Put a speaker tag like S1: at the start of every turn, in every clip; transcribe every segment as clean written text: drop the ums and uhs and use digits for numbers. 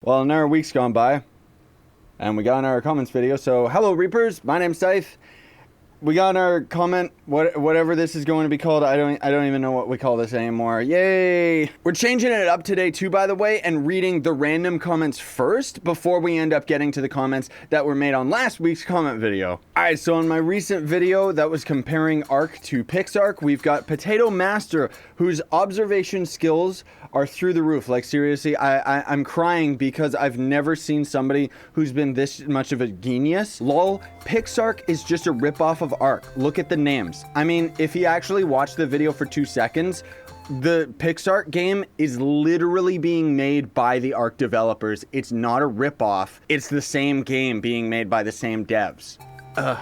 S1: Well, another week's gone by, and we got our comments video. So, hello Reapers, my name's Scythe. We got our comment, whatever this is going to be called. I don't even know what we call this anymore. Yay! We're changing it up today too, by the way, and reading the random comments first before we end up getting to the comments that were made on last week's comment video. Alright, so in my recent video that was comparing Ark to Pics Ark, we've got Potato Master, whose observation skills are through the roof. Like, seriously, I'm crying because I've never seen somebody who's been this much of a genius. Lol, Pics Ark is just a ripoff of Ark. Look at the names. I mean, if he actually watched the video for 2 seconds, the Pics Ark game is literally being made by the Ark developers. It's not a ripoff. It's the same game being made by the same devs. Ugh.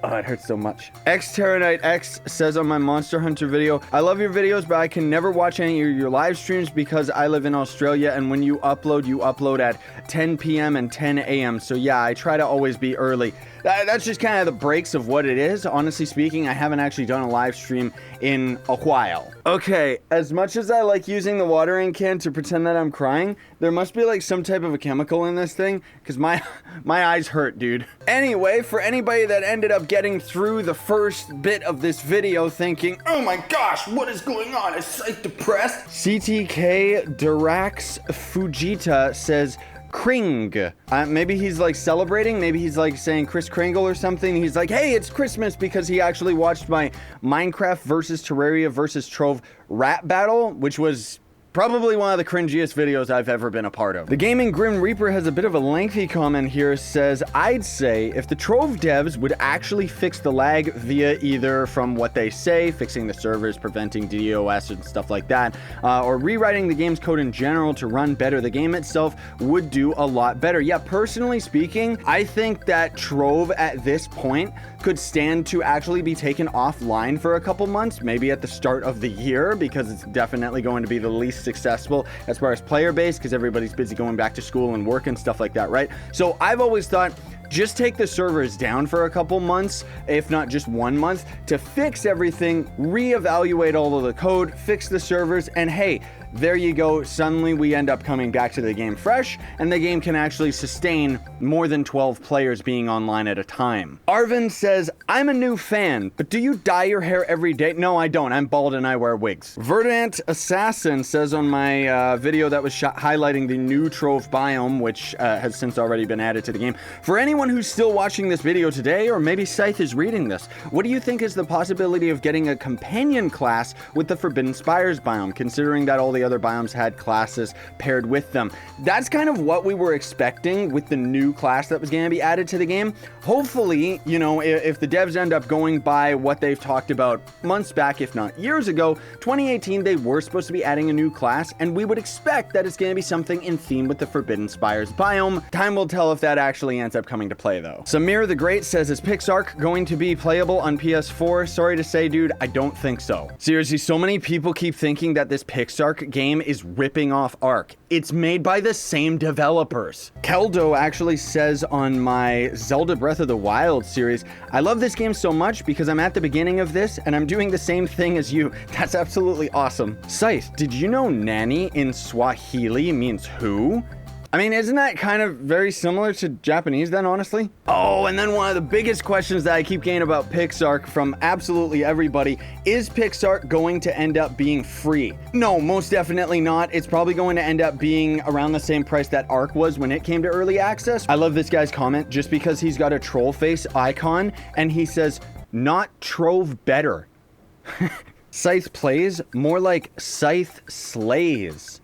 S1: Oh, it hurts so much. Xterra Knight X says on my Monster Hunter video, I love your videos, but I can never watch any of your live streams because I live in Australia, and when you upload at 10 p.m. and 10 a.m. So yeah, I try to always be early. That's just kind of the breaks of what it is. Honestly speaking, I haven't actually done a live stream in a while. Okay, as much as I like using the watering can to pretend that I'm crying, there must be like some type of a chemical in this thing, because my eyes hurt, dude. Anyway, for anybody that ended up getting through the first bit of this video thinking, oh my gosh, what is going on? Is Scythe depressed? CTK Dirax Fujita says, Kring. Maybe he's like celebrating. Maybe he's like saying Kris Kringle or something. He's like, hey, it's Christmas, because he actually watched my Minecraft versus Terraria versus Trove rap battle, which was probably one of the cringiest videos I've ever been a part of. The Gaming Grim Reaper has a bit of a lengthy comment here. Says, I'd say if the Trove devs would actually fix the lag via either from what they say, fixing the servers, preventing DDoS and stuff like that, or rewriting the game's code in general to run better, the game itself would do a lot better. Yeah, personally speaking, I think that Trove at this point could stand to actually be taken offline for a couple months, maybe at the start of the year, because it's definitely going to be the least successful as far as player base, because everybody's busy going back to school and work and stuff like that, right? So I've always thought, just take the servers down for a couple months, if not just 1 month, to fix everything, reevaluate all of the code, fix the servers, and hey, there you go. Suddenly we end up coming back to the game fresh, and the game can actually sustain more than 12 players being online at a time. Arvin says, I'm a new fan, but do you dye your hair every day? No, I don't. I'm bald and I wear wigs. Verdant Assassin says on my video that was highlighting the new Trove biome, which has since already been added to the game. For anyone who's still watching this video today, or maybe Scythe is reading this, what do you think is the possibility of getting a companion class with the Forbidden Spires biome, considering that all the other biomes had classes paired with them? That's kind of what we were expecting with the new class that was going to be added to the game. Hopefully, you know, if the devs end up going by what they've talked about months back, if not years ago, 2018, they were supposed to be adding a new class, and we would expect that it's going to be something in theme with the Forbidden Spires biome. Time will tell if that actually ends up coming to play, though. Samir the Great says, is Pics Ark going to be playable on PS4? Sorry to say, dude, I don't think so. Seriously, so many people keep thinking that this Pics Ark game is ripping off Ark. It's made by the same developers. Keldo actually says on my Zelda Breath of the Wild series, I love this game so much because I'm at the beginning of this and I'm doing the same thing as you. That's absolutely awesome. Scythe, did you know Nani in Swahili means who? I mean, isn't that kind of very similar to Japanese then, honestly? Oh, and then one of the biggest questions that I keep getting about Pics Ark from absolutely everybody, is Pics Ark going to end up being free? No, most definitely not. It's probably going to end up being around the same price that Ark was when it came to early access. I love this guy's comment just because he's got a troll face icon and he says, not Trove better. Scythe plays more like Scythe slays.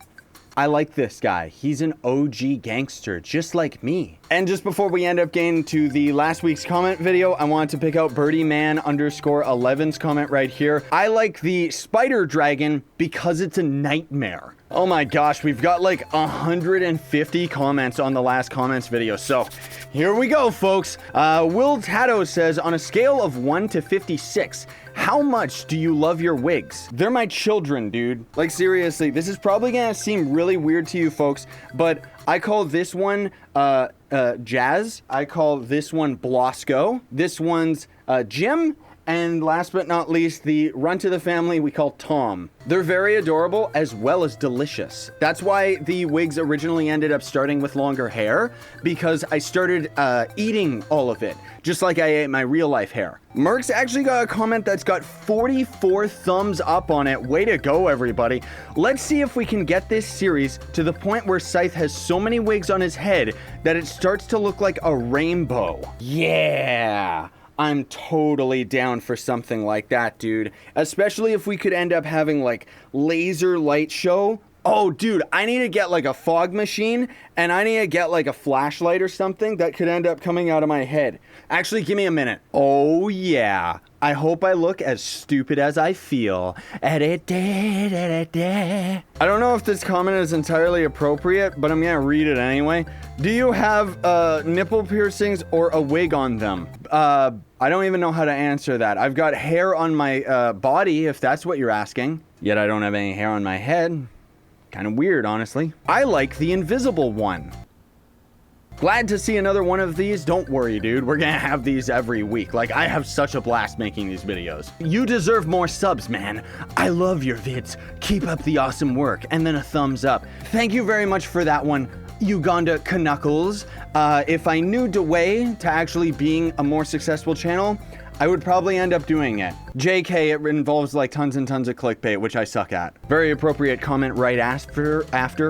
S1: I like this guy. He's an OG gangster, just like me. And just before we end up getting to the last week's comment video, I wanted to pick out Birdie Man _11's comment right here. I like the spider dragon because it's a nightmare. Oh my gosh, we've got like 150 comments on the last comments video. So here we go, folks. Will Tato says, on a scale of 1 to 56, how much do you love your wigs? They're my children, dude. Like, seriously, this is probably gonna seem really weird to you folks, but I call this one Jazz. I call this one Blosco. This one's Jim. And last but not least, the runt of the family we call Tom. They're very adorable as well as delicious. That's why the wigs originally ended up starting with longer hair, because I started eating all of it, just like I ate my real life hair. Mercks actually got a comment that's got 44 thumbs up on it. Way to go, everybody. Let's see if we can get this series to the point where Scythe has so many wigs on his head that it starts to look like a rainbow. Yeah! I'm totally down for something like that, dude. Especially if we could end up having, like, laser light show. Oh, dude, I need to get, like, a fog machine, and I need to get, like, a flashlight or something that could end up coming out of my head. Actually, give me a minute. Oh, yeah. I hope I look as stupid as I feel. I don't know if this comment is entirely appropriate, but I'm gonna read it anyway. Do you have nipple piercings or a wig on them? I don't even know how to answer that. I've got hair on my body, if that's what you're asking. Yet I don't have any hair on my head. Kind of weird, honestly. I like the invisible one. Glad to see another one of these. Don't worry, dude. We're gonna have these every week. Like, I have such a blast making these videos. You deserve more subs, man. I love your vids. Keep up the awesome work. And then a thumbs up. Thank you very much for that one, Uganda Canuckles. If I knew the way to actually being a more successful channel, I would probably end up doing it. JK, it involves like tons and tons of clickbait, which I suck at. Very appropriate comment right after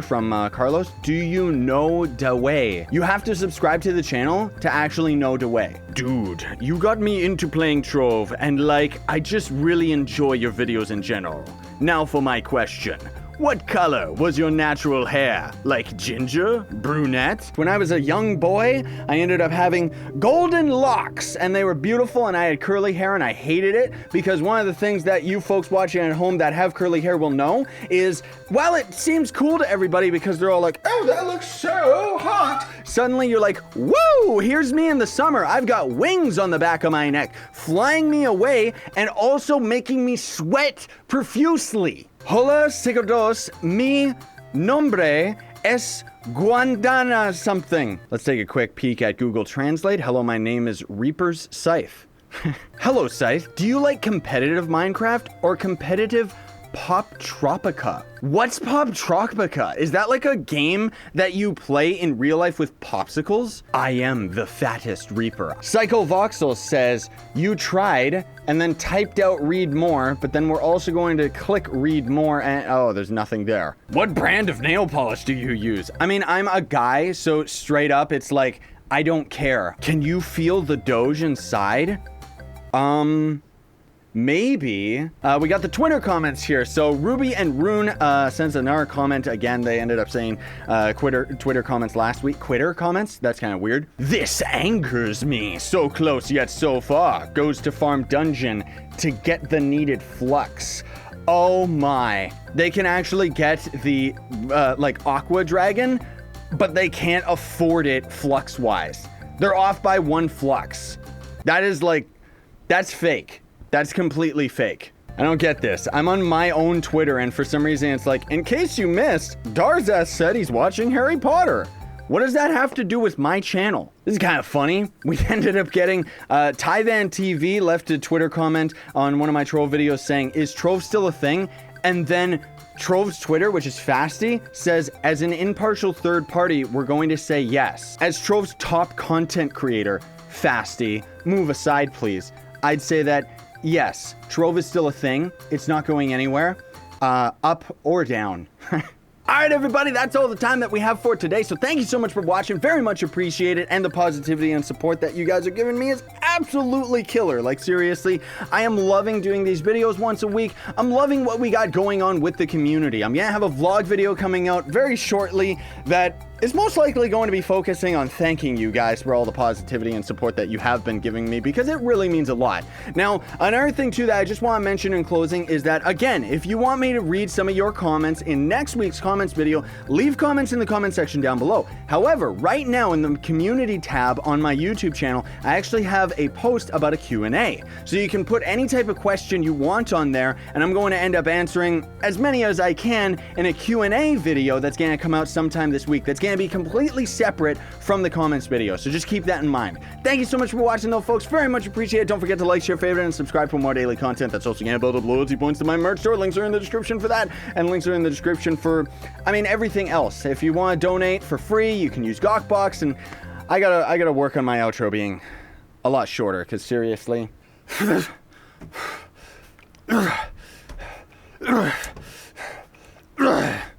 S1: from Carlos. Do you know the way? You have to subscribe to the channel to actually know the way. Dude, you got me into playing Trove, and like, I just really enjoy your videos in general. Now for my question. What color was your natural hair? Like ginger? Brunette? When I was a young boy, I ended up having golden locks, and they were beautiful, and I had curly hair, and I hated it, because one of the things that you folks watching at home that have curly hair will know is, while it seems cool to everybody because they're all like, oh, that looks so hot, suddenly you're like, woo, here's me in the summer. I've got wings on the back of my neck, flying me away, and also making me sweat profusely. Hola, seguidores, mi nombre es Guandana something. Let's take a quick peek at Google Translate. Hello, my name is Reaper's Scythe. Hello, Scythe. Do you like competitive Minecraft or competitive Pop Tropica? What's Pop Tropica? Is that like a game that you play in real life with popsicles? I am the fattest Reaper. Psycho Voxel says, you tried and then typed out read more, but then we're also going to click read more and oh, there's nothing there. What brand of nail polish do you use? I mean, I'm a guy, so straight up, it's like, I don't care. Can you feel the Doge inside? Maybe. We got the Twitter comments here. So Ruby and Rune sends another comment. Again, they ended up saying Twitter comments last week. Quitter comments? That's kind of weird. This angers me. So close yet so far. Goes to farm dungeon to get the needed flux. Oh my. They can actually get the like Aqua Dragon, but they can't afford it flux-wise. They're off by 1 flux. That is like, that's fake. That's completely fake. I don't get this. I'm on my own Twitter, and for some reason it's like, in case you missed, Darzas said he's watching Harry Potter. What does that have to do with my channel? This is kind of funny. We ended up getting Tyvan TV left a Twitter comment on one of my Trove videos saying, is Trove still a thing? And then Trove's Twitter, which is Fasty, says, as an impartial third party, we're going to say yes. As Trove's top content creator, Fasty, move aside please. I'd say that yes, Trove is still a thing. It's not going anywhere, up or down. All right, everybody, that's all the time that we have for today. So thank you so much for watching. Very much appreciate it. And the positivity and support that you guys are giving me is absolutely killer. Like, seriously, I am loving doing these videos once a week. I'm loving what we got going on with the community. I'm going to have a vlog video coming out very shortly that is most likely going to be focusing on thanking you guys for all the positivity and support that you have been giving me, because it really means a lot. Now, another thing too that I just want to mention in closing is that, again, if you want me to read some of your comments in next week's comments video, leave comments in the comment section down below. However, right now in the community tab on my YouTube channel, I actually have a post about a Q&A. So you can put any type of question you want on there, and I'm going to end up answering as many as I can in a Q&A video that's going to come out sometime this week. That's going to be completely separate from the comments video, so just keep that in mind. Thank you so much for watching though, folks. Very much appreciate it. Don't forget to like, share, favorite, and subscribe for more daily content. That's also going to build up loyalty points to my merch store. Links are in the description for that, and links are in the description for, I mean, everything else. If you want to donate for free, you can use Gawkbox, and I gotta work on my outro being a lot shorter, because seriously...